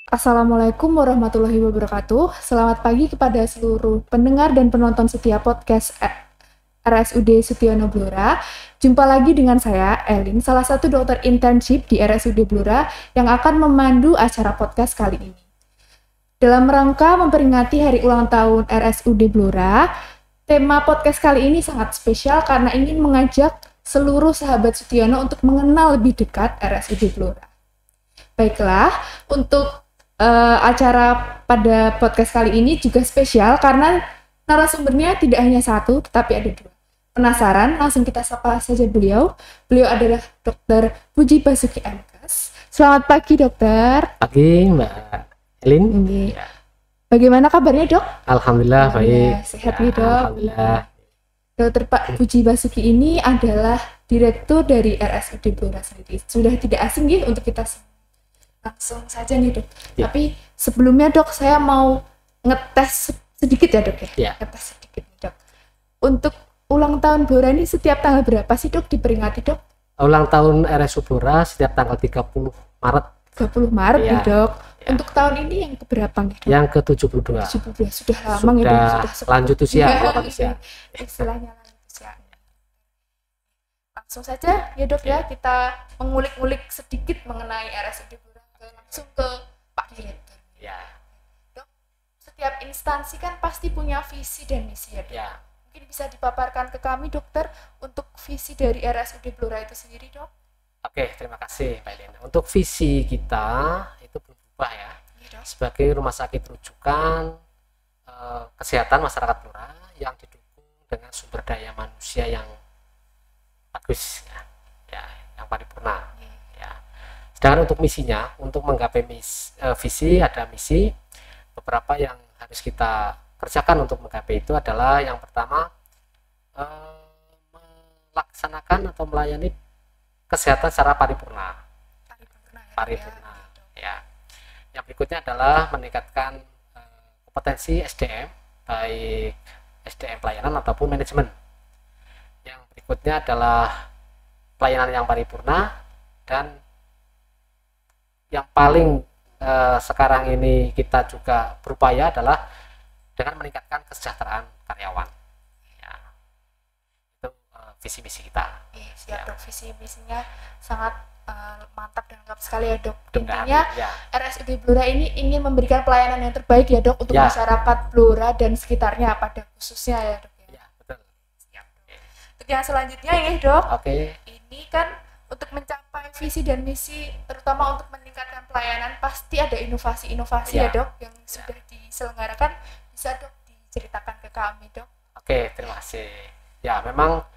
Assalamualaikum warahmatullahi wabarakatuh. Selamat pagi kepada seluruh pendengar dan penonton setiap podcast RSUD Sutiono Blora. Jumpa lagi dengan saya, Elin, salah satu dokter internship di RSUD Blora yang akan memandu acara podcast kali ini. Dalam rangka memperingati hari ulang tahun RSUD Blora, tema podcast kali ini sangat spesial karena ingin mengajak seluruh sahabat Sutiono untuk mengenal lebih dekat RSUD Blora. Baiklah, untuk acara pada podcast kali ini juga spesial karena narasumbernya tidak hanya satu, tetapi ada dua. Penasaran? Langsung kita sapa saja beliau. Beliau adalah Dr. Puji Basuki MKes. Selamat pagi, dokter. Pagi, Mbak Elin. Ya. Bagaimana kabarnya, dok? Alhamdulillah baik. Sehat nih, dok. Alhamdulillah. Dokter Pak Puji Basuki ini adalah direktur dari RSUD Blora sendiri. Sudah tidak asing ya untuk kita semua. Langsung saja nih, dok. Ya. Tapi sebelumnya, dok, saya mau ngetes sedikit ya, dok ya. Ya. Ngetes sedikit nih, dok. Untuk ulang tahun Blora ini setiap tanggal berapa sih, dok, diperingati, dok? Ulang tahun RSUD Blora setiap tanggal 30 Maret. 30 Maret Ya. nih, dok. Ya. Untuk tahun ini yang keberapa nih, dok? Yang ke-72. Sudah lama nih, dok. Sudah lanjut usia, ya, usia. Istilahnya lanjut usia. Langsung saja ya, dok, ya, kita mengulik-ngulik sedikit mengenai RSUD Blora. Langsung ke Pak Direktur. Ya. Dok, setiap instansi kan pasti punya visi dan misi ya, dok. Ya. Mungkin bisa dipaparkan ke kami, dokter, untuk visi dari RSUD Blora itu sendiri, dok. Oke, terima kasih Pak Elin. Untuk visi kita itu belum berubah ya. Iya, dok. Sebagai rumah sakit rujukan kesehatan masyarakat Blora yang didukung dengan sumber daya manusia yang bagus ya, yang paripurna. Sedangkan untuk misinya, untuk menggapai visi, ada misi. Beberapa yang harus kita kerjakan untuk menggapai itu adalah yang pertama, melaksanakan atau melayani kesehatan secara paripurna. Paripurna. Ya. Yang berikutnya adalah meningkatkan kompetensi SDM, baik SDM pelayanan ataupun manajemen. Yang berikutnya adalah pelayanan yang paripurna, dan yang paling sekarang ini kita juga berupaya adalah dengan meningkatkan kesejahteraan karyawan. Ya, itu visi misi kita. Siap, dok. Visi misinya sangat mantap dan lengkap sekali ya, dok. Dengan, Intinya RSUD Blora ini ingin memberikan pelayanan yang terbaik ya, dok, untuk masyarakat Blora dan sekitarnya pada khususnya ya, dok. Ya, betul. Siap, dok. Untuk yang selanjutnya ini, dok. Oke. Ini kan untuk mencapai visi dan misi, terutama untuk meningkatkan pelayanan, pasti ada inovasi-inovasi ya, dok, yang sudah diselenggarakan. Bisa, dok, diceritakan ke kami, dok? Oke, terima kasih. Ya, memang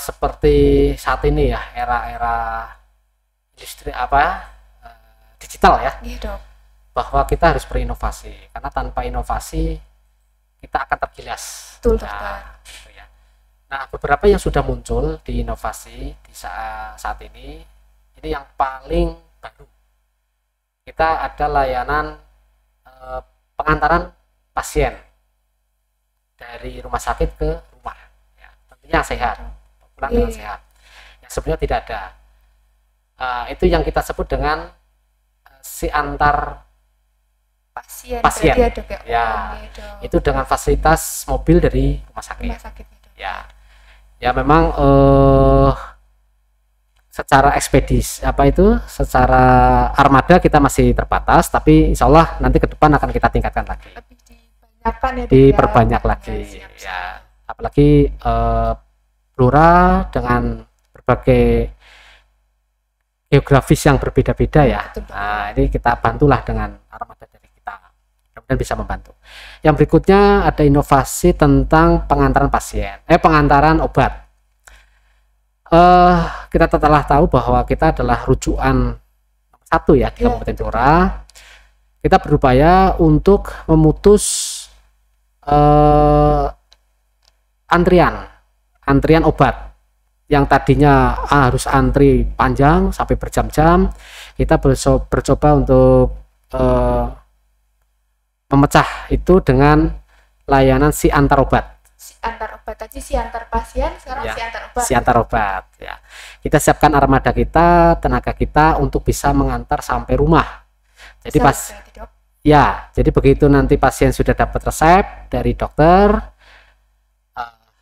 seperti saat ini ya, era-era industri digital ya. Iya, dok. Bahwa kita harus berinovasi, karena tanpa inovasi kita akan tergilas. Betul, dokter. Gitu ya. Nah, beberapa yang sudah muncul di inovasi di saat ini yang paling baru. Kita ada layanan pengantaran pasien dari rumah sakit ke rumah, ya, tentunya sehat, pulang dengan sehat. Yang sebelumnya tidak ada. Itu yang kita sebut dengan si antar pasien. Ya, dok, ya. dok. Itu dengan fasilitas mobil dari rumah sakit. Ya. Ya, memang secara ekspedisi secara armada kita masih terbatas, tapi insya Allah nanti ke depan akan kita tingkatkan lagi. Lebih dibanyakan ya, diperbanyak lagi. Ya, apalagi Blora dengan berbagai geografis yang berbeda-beda ya. Nah, ini kita bantulah dengan armada dari kita, mudah-mudahan bisa membantu. Yang berikutnya ada inovasi tentang pengantaran pengantaran obat. Kita telah tahu bahwa kita adalah rujukan satu ya di Kabupaten Blora. Kita berupaya untuk memutus antrian obat yang tadinya harus antri panjang sampai berjam-jam. Kita bercoba untuk memecah itu dengan layanan si antar obat. Antar obat tadi, si antar pasien, sekarang ya, si antar obat. Si antar obat ya. Kita siapkan armada kita, tenaga kita untuk bisa mengantar sampai rumah. Jadi jadi begitu nanti pasien sudah dapat resep dari dokter,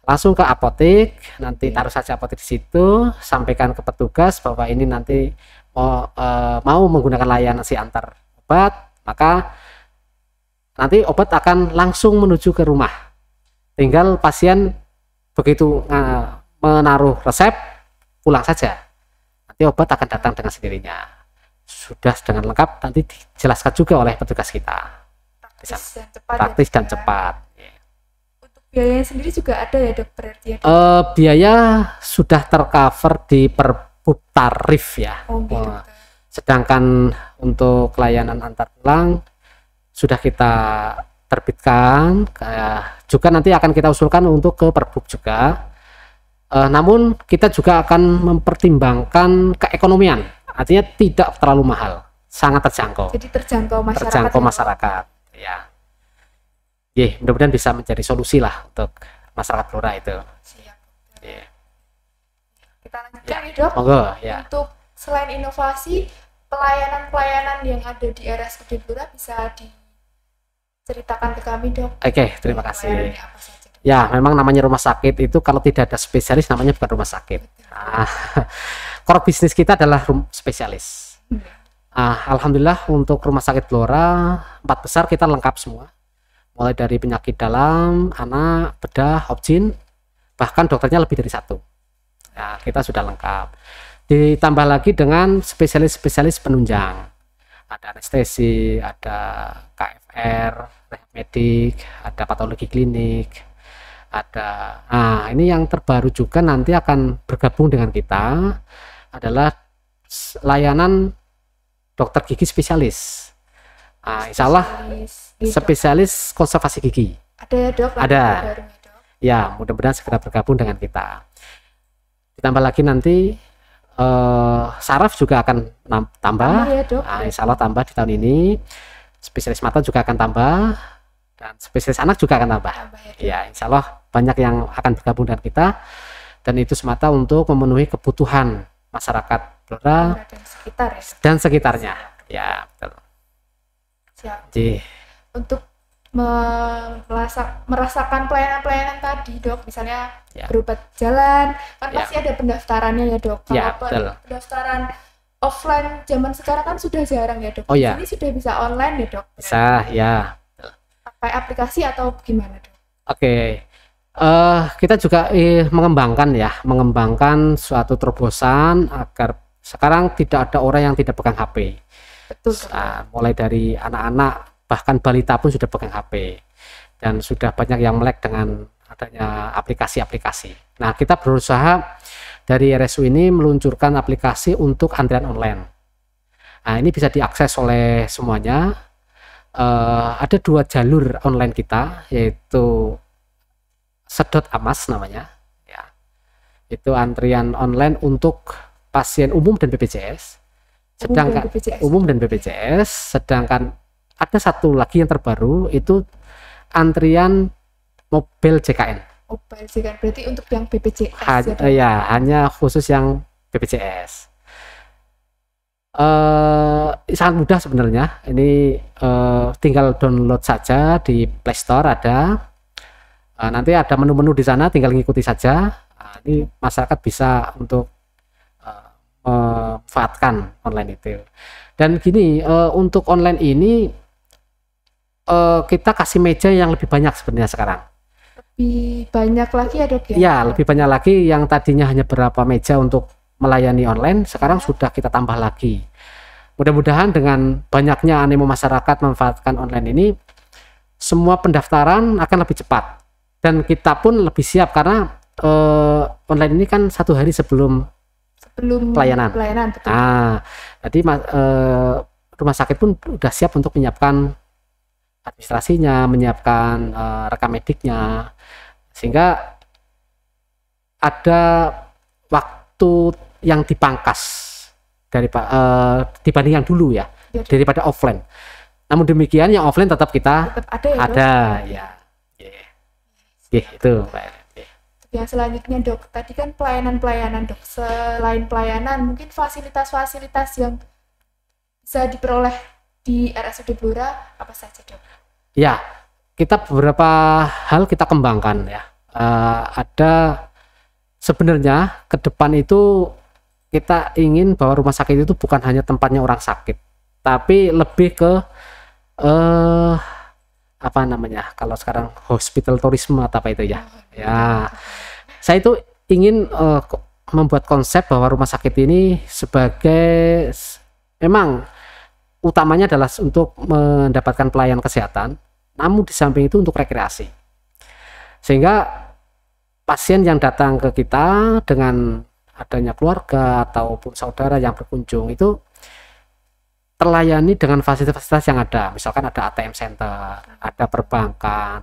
langsung ke apotek, nanti taruh saja apotek di situ, sampaikan ke petugas bahwa ini nanti mau menggunakan layanan si antar obat, maka nanti obat akan langsung menuju ke rumah. Tinggal pasien begitu menaruh resep, pulang saja. Nanti obat akan datang dengan sendirinya. Sudah dengan lengkap, nanti dijelaskan juga oleh petugas kita. Praktis dan cepat. Untuk biayanya sendiri juga ada ya dok, berarti ya? Biaya sudah tercover di perbub tarif ya. Sedangkan untuk layanan antar pulang sudah kita terbitkan, juga nanti akan kita usulkan untuk ke perbub juga. Namun kita juga akan mempertimbangkan keekonomian. Artinya tidak terlalu mahal, sangat terjangkau. Jadi terjangkau masyarakat. Terjangkau masyarakat, ya. Mudah-mudahan bisa menjadi solusi lah untuk masyarakat Blora itu. Siap. Kita lanjutkan ya dok. Monggo, ya. Untuk selain inovasi, pelayanan-pelayanan yang ada di RSUD Blora bisa diceritakan ke kami dok. Oke, terima kasih. Ya, memang namanya rumah sakit itu kalau tidak ada spesialis namanya bukan rumah sakit. Core bisnis kita adalah spesialis. Alhamdulillah untuk rumah sakit Blora 4 besar kita lengkap semua. Mulai dari penyakit dalam, anak, bedah, obgyn, bahkan dokternya lebih dari 1. Ya, kita sudah lengkap. Ditambah lagi dengan spesialis-spesialis penunjang. Ada anestesi, ada KFR, rehab medik, ada patologi klinik. Ini yang terbaru juga nanti akan bergabung dengan kita adalah layanan dokter gigi spesialis. Insya Allah spesialis konservasi gigi. Ada ya dok? Ada. Ya, mudah-mudahan segera bergabung dengan kita. Ditambah lagi nanti saraf juga akan tambah. Ya, dok. Insya Allah tambah di tahun ini. Spesialis mata juga akan tambah. Dan spesialis anak juga akan tambah. Ya, insya Allah banyak yang akan bergabung dengan kita, dan itu semata untuk memenuhi kebutuhan masyarakat Blora dan sekitarnya. Ya, betul. Siap. Untuk merasakan pelayanan-pelayanan tadi dok, misalnya berobat jalan, kan pasti ada pendaftarannya ya dok. Kalau pendaftaran offline zaman sekarang kan sudah jarang ya dok. Ini sudah bisa online ya dok? Bisa, ya. Pakai aplikasi atau gimana dok? Oke. Kita juga mengembangkan suatu terobosan agar sekarang tidak ada orang yang tidak pegang HP. Betul. Mulai dari anak-anak bahkan balita pun sudah pegang HP, dan sudah banyak yang melek dengan adanya aplikasi-aplikasi. Nah, kita berusaha dari RSU ini meluncurkan aplikasi untuk antrian online. Nah, ini bisa diakses oleh semuanya. Ada 2 jalur online kita, yaitu Sedot Amas namanya, ya. Itu antrian online untuk pasien umum dan BPJS. Sedangkan umum dan BPJS, sedangkan ada satu lagi yang terbaru itu antrian mobil JKN. Mobil JKN berarti untuk yang BPJS. Hanya khusus yang BPJS. Sangat mudah sebenarnya. Ini tinggal download saja di Play Store ada. Nanti ada menu-menu di sana, tinggal ngikuti saja. Ini masyarakat bisa untuk memanfaatkan online itu. Dan gini, untuk online ini kita kasih meja yang lebih banyak sebenarnya sekarang. Lebih banyak lagi ya dok ya? Ya, lebih banyak lagi. Yang tadinya hanya berapa meja untuk melayani online, sekarang sudah kita tambah lagi. Mudah-mudahan dengan banyaknya animo masyarakat memanfaatkan online ini, semua pendaftaran akan lebih cepat. Dan kita pun lebih siap karena online ini kan 1 hari sebelum pelayanan. Betul. Jadi rumah sakit pun sudah siap untuk menyiapkan administrasinya, menyiapkan rekam mediknya, sehingga ada waktu yang dipangkas dibanding yang dulu ya, daripada offline. Namun demikian yang offline tetap kita ada ya. Itu yang selanjutnya dok, tadi kan pelayanan dok, selain pelayanan mungkin fasilitas-fasilitas yang bisa diperoleh di RSUD Blora apa saja, Dok? Ya, kita beberapa hal kita kembangkan ya. Ada sebenarnya ke depan itu kita ingin bahwa rumah sakit itu bukan hanya tempatnya orang sakit, tapi lebih ke apa namanya, kalau sekarang hospital tourism atau apa itu ya. Ya, saya itu ingin membuat konsep bahwa rumah sakit ini sebagai memang utamanya adalah untuk mendapatkan pelayanan kesehatan, namun di samping itu untuk rekreasi. Sehingga pasien yang datang ke kita dengan adanya keluarga ataupun saudara yang berkunjung itu terlayani dengan fasilitas-fasilitas yang ada. Misalkan ada ATM center, ada perbankan,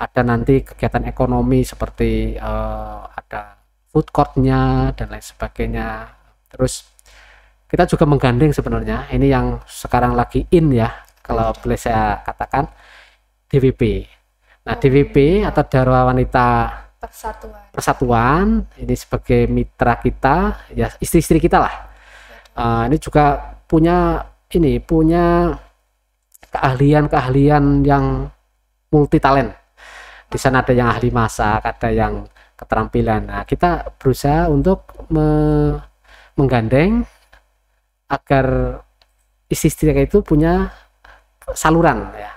ada nanti kegiatan ekonomi seperti ada food courtnya dan lain sebagainya. Terus kita juga menggandeng sebenarnya ini yang sekarang lagi in ya, kalau boleh saya katakan, DWP. Nah, DWP atau Dharma Wanita Persatuan ini sebagai mitra kita, ya istri-istri kita lah. Ini juga punya keahlian-keahlian yang multi talent. Di sana ada yang ahli masak, ada yang keterampilan. Nah, kita berusaha untuk menggandeng agar istri-istri itu punya saluran ya,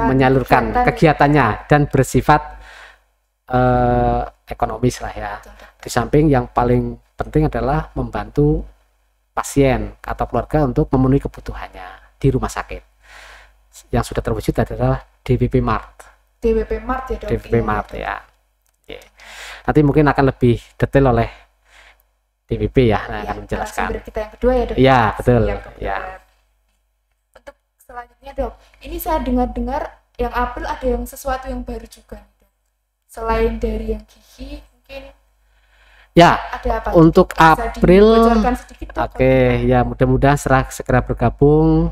menyalurkan kegiatannya dan bersifat ekonomis lah ya. Di samping yang paling penting adalah membantu pasien atau keluarga untuk memenuhi kebutuhannya di rumah sakit. Yang sudah terwujud adalah DWP Mart. DWP Mart ya, Dok. DWP Mart ya. Nanti mungkin akan lebih detail oleh DWP ya, akan menjelaskan. Kita yang kedua ya, Dok. Iya, betul. Ya. Untuk selanjutnya, Dok, ini saya dengar-dengar yang April ada yang sesuatu yang baru juga, Dok. Selain dari yang gigi, mungkin ya, ada apa? untuk April, sedikit, oke, ya mudah-mudahan segera bergabung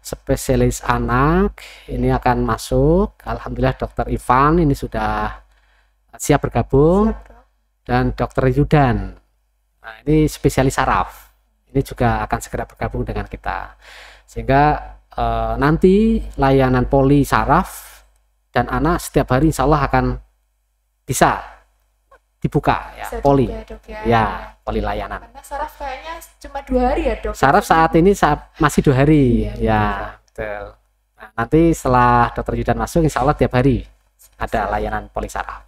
spesialis anak ini akan masuk. Alhamdulillah Dokter Ivan ini sudah siap bergabung. Dan Dokter Yudan, nah ini spesialis saraf, ini juga akan segera bergabung dengan kita, sehingga nanti layanan poli saraf dan anak setiap hari insya Allah akan bisa dibuka ya, poli ya, poli layanan. Karena saraf kayaknya cuma 2 hari ya, Dok. Saraf saat ini masih 2 hari ya, betul. Nah, nanti setelah Dokter Yudan masuk insya Allah tiap hari ada layanan poli saraf.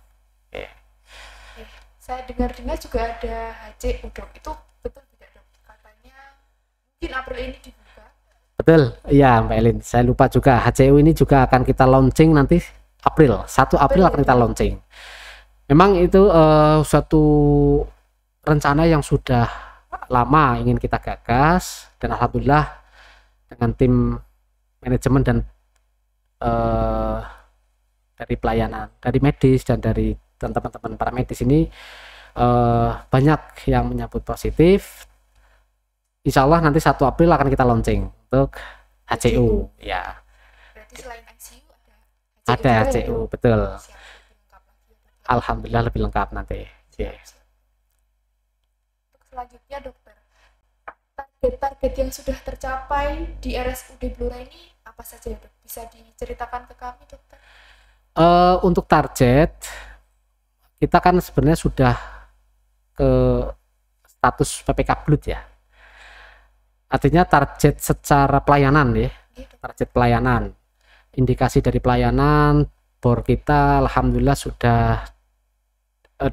Saya dengar-dengar juga ada HCU, Dok. Itu betul tidak, Dok? Katanya mungkin April ini dibuka. Betul, iya Mbak Elin. Saya lupa juga, HCU ini juga akan kita launching nanti April. 1 April akan kita launching. Memang itu suatu rencana yang sudah lama ingin kita gagas, dan alhamdulillah dengan tim manajemen dan dari pelayanan, dari medis dan dari teman-teman para medis ini banyak yang menyambut positif. Insya Allah nanti 1 April akan kita launching untuk HCU ya. Berarti selain ICU ada HCU, betul. Alhamdulillah lebih lengkap nanti. Untuk selanjutnya, Dokter, target-target yang sudah tercapai di RSUD Blora ini apa saja, Dok? Bisa diceritakan ke kami, Dokter? Untuk target kita kan sebenarnya sudah ke status PPK Blut ya, artinya target secara pelayanan ya, target pelayanan, indikasi dari pelayanan bor kita alhamdulillah sudah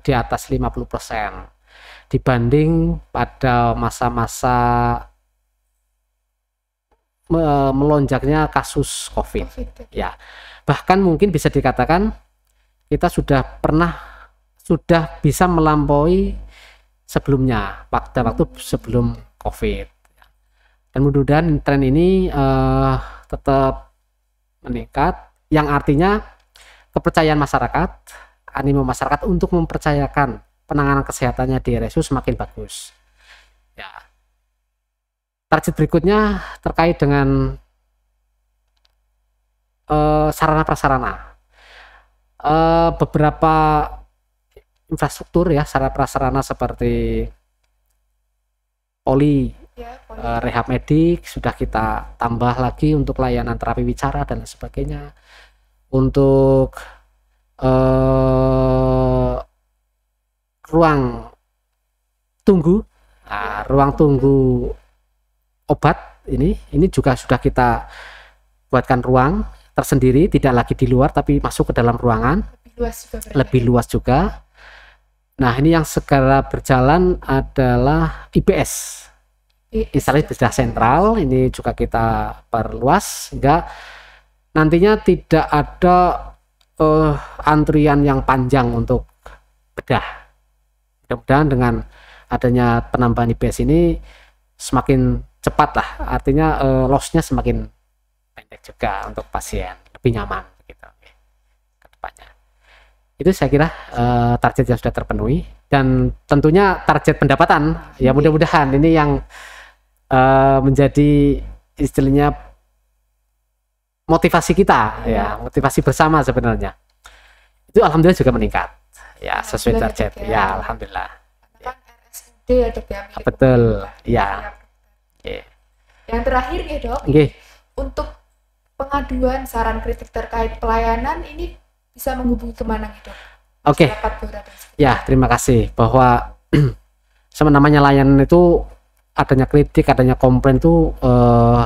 di atas 50% dibanding pada masa-masa melonjaknya kasus COVID ya. Bahkan mungkin bisa dikatakan kita sudah bisa melampaui sebelumnya, pada waktu sebelum COVID. Dan mudah-mudahan tren ini tetap meningkat, yang artinya kepercayaan masyarakat, animo masyarakat untuk mempercayakan penanganan kesehatannya di RSU semakin bagus. Ya. Target berikutnya terkait dengan sarana prasarana. Beberapa infrastruktur ya, sarana prasarana seperti poli Ya, rehab medik sudah kita tambah lagi untuk layanan terapi wicara dan lain sebagainya. Untuk ruang tunggu, ruang tunggu obat ini juga sudah kita buatkan ruang tersendiri, tidak lagi di luar tapi masuk ke dalam ruangan, lebih luas juga. Nah, ini yang segera berjalan adalah IBS, instalasi bedah sentral. Ini juga kita perluas sehingga nantinya tidak ada antrian yang panjang untuk bedah. Mudah-mudahan dengan adanya penambahan IBS ini semakin cepat lah, artinya loss-nya semakin pendek juga untuk pasien, lebih nyaman gitu ke depannya. Itu saya kira target yang sudah terpenuhi, dan tentunya target pendapatan ya mudah-mudahan ini yang menjadi istilahnya motivasi kita ya, motivasi bersama sebenarnya. Itu alhamdulillah juga meningkat ya, sesuai target ya, alhamdulillah. Kan RSUD ya Dok ya. Betul ya. Yang terakhir ya Dok, untuk pengaduan saran kritik terkait pelayanan ini bisa menghubungi kemana gitu? Oke. Ya, terima kasih bahwa sama namanya layanan itu adanya kritik, adanya komplain itu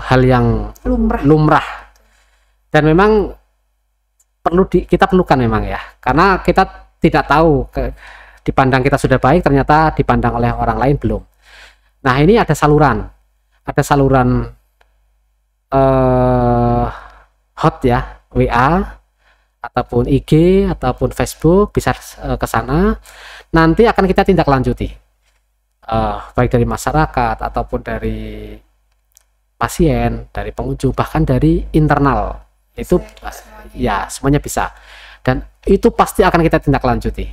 hal yang lumrah. Dan memang kita perlukan memang ya, karena kita tidak tahu dipandang kita sudah baik ternyata dipandang oleh orang lain belum. Nah, ini ada saluran hot ya, WA ataupun IG ataupun Facebook, bisa ke sana. Nanti akan kita tindak lanjuti, baik dari masyarakat ataupun dari pasien, dari pengunjung, bahkan dari internal. Itu ya semuanya bisa, dan itu pasti akan kita tindak lanjuti.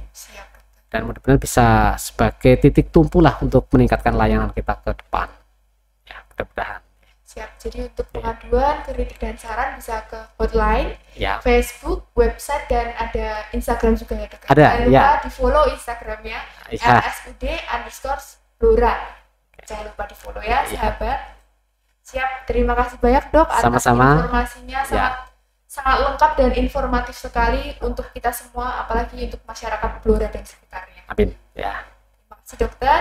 Dan mudah-mudahan bisa sebagai titik tumpu lah untuk meningkatkan layanan kita ke depan. Ya, mudah-mudahan. Siap. Jadi untuk pengaduan, kritik dan saran bisa ke hotline, Facebook, website, dan ada Instagram juga ya Dok. Ada. Jangan lupa di follow Instagramnya rsud_blora. Jangan lupa di follow ya sahabat. Siap. Terima kasih banyak Dok atas informasinya, sangat lengkap dan informatif sekali untuk kita semua, apalagi untuk masyarakat Blora dan sekitarnya. Amin. Ya. Terima kasih dokter.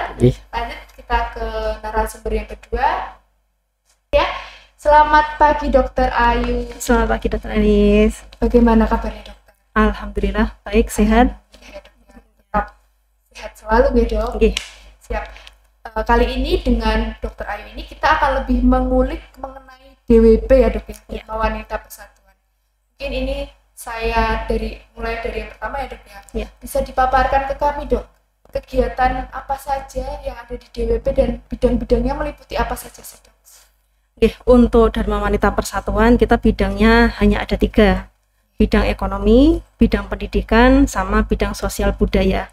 Lanjut kita ke narasumber yang kedua. Ya, selamat pagi Dokter Ayu. Selamat pagi Dokter Anis. Bagaimana kabarnya dokter? Alhamdulillah baik, sehat. Ya, tetap sehat selalu ya Dok. Siap. Kali ini dengan Dokter Ayu ini kita akan lebih mengulik mengenai DWP ya Dok, Dharma Wanita Persatuan. Mungkin ini saya mulai dari yang pertama ya Dok ya. Bisa dipaparkan ke kami Dok, kegiatan apa saja yang ada di DWP dan bidang-bidangnya meliputi apa saja sih Dok? Untuk Dharma Wanita Persatuan kita bidangnya hanya ada 3, bidang ekonomi, bidang pendidikan, sama bidang sosial budaya.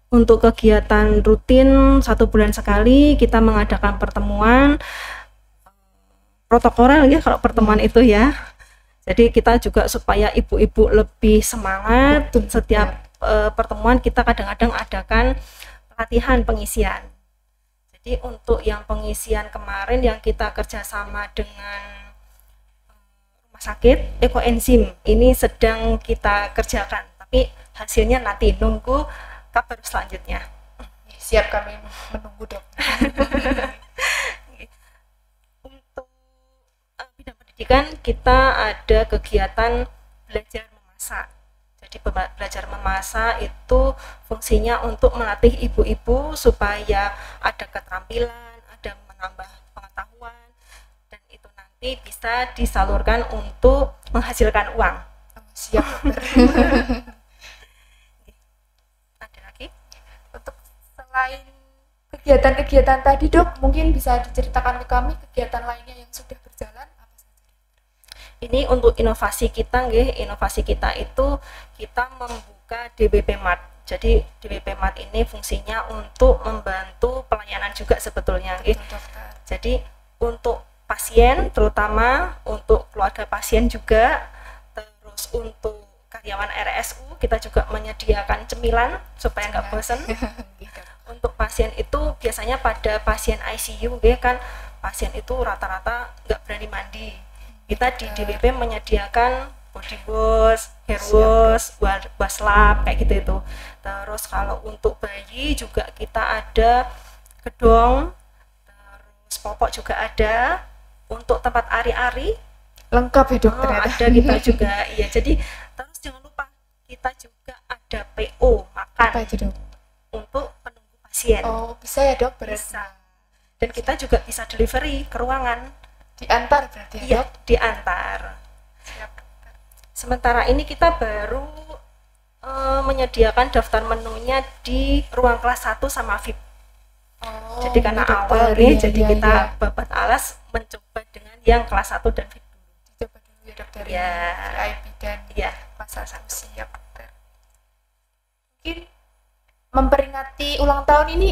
Untuk kegiatan rutin 1 bulan sekali kita mengadakan pertemuan protokoler ya kalau pertemuan itu ya. Jadi kita juga supaya ibu-ibu lebih semangat, setiap pertemuan kita kadang-kadang adakan pelatihan pengisian. Jadi untuk yang pengisian kemarin yang kita kerjasama dengan rumah sakit Ekoenzim ini sedang kita kerjakan, tapi hasilnya nanti nunggu kabar selanjutnya. Siap, kami menunggu Dok. Untuk bidang pendidikan kita ada kegiatan belajar memasak. Jadi belajar memasak itu fungsinya untuk melatih ibu-ibu supaya ada keterampilan, ada menambah pengetahuan, dan itu nanti bisa disalurkan untuk menghasilkan uang. Siap. Ada lagi? Untuk selain kegiatan-kegiatan tadi Dok, mungkin bisa diceritakan ke kami kegiatan lainnya yang sudah berjalan. Ini untuk inovasi kita, inovasi kita itu kita membuka DWP Mart. Jadi DWP Mart ini fungsinya untuk membantu pelayanan juga sebetulnya, Jadi untuk pasien, terutama untuk keluarga pasien juga, terus untuk karyawan RSU kita juga menyediakan cemilan supaya nggak bosan. Untuk pasien itu biasanya pada pasien ICU kan pasien itu rata-rata nggak berani mandi. Kita di DWP menyediakan body wash, hair wash, wash lab kayak gitu itu. Terus kalau untuk bayi juga kita ada gedong, terus popok juga ada. Untuk tempat ari-ari Lengkap ya dok ternyata. ada kita juga. Iya, jadi terus jangan lupa kita juga ada PO makan Apa itu dok? untuk penunggu pasien. Oh bisa ya dok berarti. Bisa. Dan kita juga bisa delivery ke ruangan. Diantar berarti ya Iya, dok? diantar. Siap dokter. Sementara ini kita baru menyediakan daftar menunya di ruang kelas 1 sama VIP. Oh, Jadi karena iya, dokter. awal nih, Iya, jadi iya, kita iya. babat alas mencoba dengan yang kelas 1 dan VIP dulu. Coba dulu ya dokter. Iya. VIP dan Iya. pasal satu siap dokter. Mungkin memperingati ulang tahun ini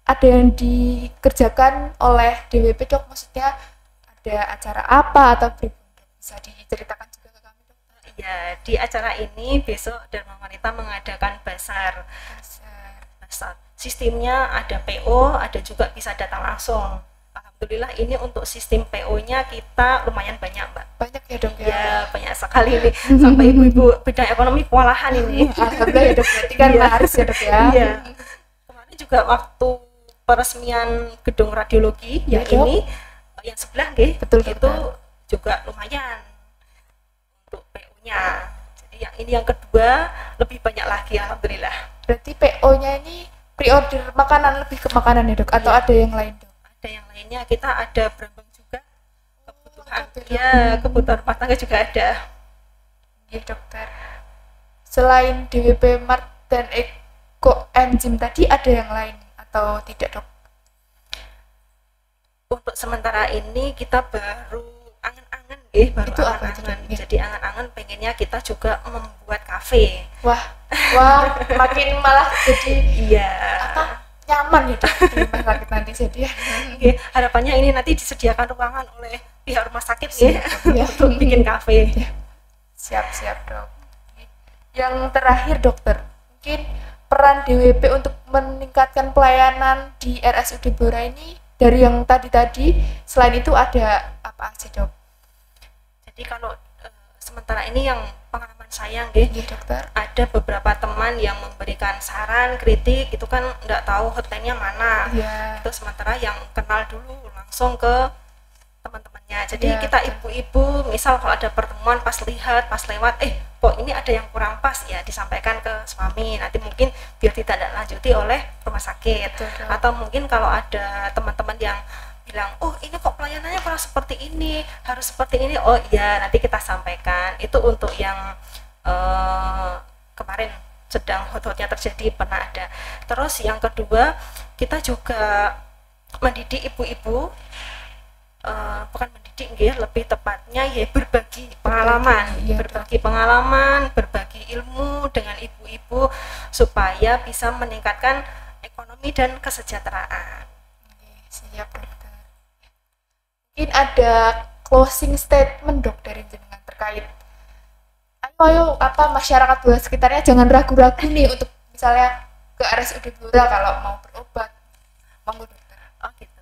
ada yang dikerjakan oleh DWP dok, maksudnya ada acara apa atau pribadi, bisa diceritakan juga ke kami dok? Ya, di acara ini besok Dharma Wanita mengadakan basar. Pasar. Sistemnya ada PO, ada juga bisa datang langsung. Alhamdulillah ini untuk sistem PO-nya kita lumayan banyak, Mbak. Banyak ya dok ya? Ya, banyak sekali ini. Sampai ibu-ibu bidang ekonomi kewalahan ini. Alhamdulillah ya dok, berarti kan Iya. laris ya dok ya? Iya. Kemarin juga waktu peresmian gedung radiologi Iya, yang Dok. ini, yang sebelah nggih, Betul, itu betul. juga lumayan untuk PO-nya. Jadi yang ini yang kedua lebih banyak lagi alhamdulillah. Berarti PO-nya ini pre-order makanan, lebih ke makanan ya dok? Atau Iya. ada yang lain dok? Ada yang lainnya, kita ada berambang juga kebutuhan. lengkap ya, Dok. Ya, kebutuhan rumah tangga juga ada. Iya dokter. Selain DWP Mart dan Eko Enzim tadi ada yang lain atau tidak dok? Untuk sementara ini kita baru angen-angen nggih, baru Itu apa itu, angen-angen. Dok? Iya. Jadi angen-angen pengennya kita juga membuat kafe. Wah, makin malah jadi Iya. apa nyaman ya dok di rumah sakit nanti jadi. Oke, harapannya ini nanti disediakan ruangan oleh pihak rumah sakit ya, Iya. untuk bikin kafe. Siap dok. Yang terakhir dokter, mungkin peran DWP untuk meningkatkan pelayanan di RSUD Blora ini dari yang tadi selain itu ada apa aja dok? Jadi kalau sementara ini yang pengalaman saya nggih, Iya dokter. ada beberapa teman yang memberikan saran, kritik, itu kan nggak tahu hotline-nya mana. Iya. Itu sementara yang kenal dulu langsung ke teman-temannya. Jadi Iya, kita betul. ibu-ibu misal kalau ada pertemuan pas lihat, pas lewat, kok ini ada yang kurang pas, ya disampaikan ke suami. Nanti mungkin biar tidak lanjuti oleh rumah sakit. Betul, Dok. Atau mungkin kalau ada teman-teman yang bilang, oh ini kok pelayanannya kurang seperti ini, harus seperti ini, oh iya nanti kita sampaikan. Itu untuk yang kemarin sedang hot-hotnya terjadi, pernah ada. Terus yang kedua, kita juga mendidik ibu-ibu, bukan mendidik nggih, lebih tepatnya ya berbagi pengalaman, iya, berbagi pengalaman, berbagi ilmu dengan ibu-ibu supaya bisa meningkatkan ekonomi dan kesejahteraan. Oke, siap dokter. Mungkin ada closing statement dok dari jenengan terkait ayo apa masyarakat luar sekitarnya jangan ragu-ragu nih untuk misalnya ke RSUD Blora kalau mau berobat. Monggo dokter. Oh gitu.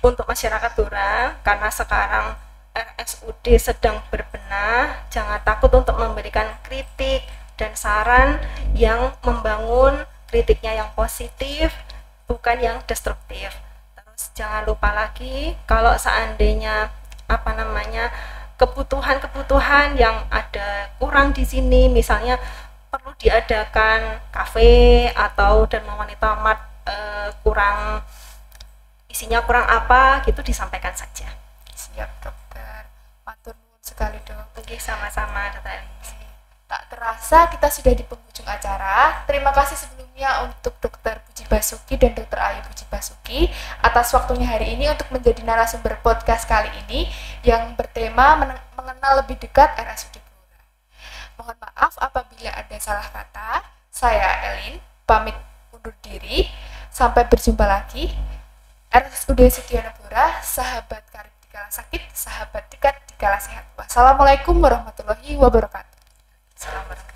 Untuk masyarakat Blora, karena sekarang RSUD sedang berbenah, jangan takut untuk memberikan kritik dan saran yang membangun, kritiknya yang positif, bukan yang destruktif. Terus jangan lupa lagi kalau seandainya kebutuhan-kebutuhan yang ada kurang di sini, misalnya perlu diadakan kafe atau Dharma Wanita Mart kurang isinya kurang apa gitu, disampaikan saja. Siap dokter. Matur nuwun sekali dok. Oke, sama-sama Dr. Elis. Tak terasa kita sudah di penghujung acara. Terima kasih sebelumnya untuk Dr. Puji Basuki dan Dr. Ayu Puji Basuki atas waktunya hari ini untuk menjadi narasumber podcast kali ini yang bertema mengenal lebih dekat RSUD Blora. Mohon maaf apabila ada salah kata. Saya Elin, pamit undur diri. Sampai berjumpa lagi. RSUD Sutiono Blora, sahabat karib di kala sakit, sahabat dekat di kala sehat. Wassalamualaikum warahmatullahi wabarakatuh. Assalamualaikum.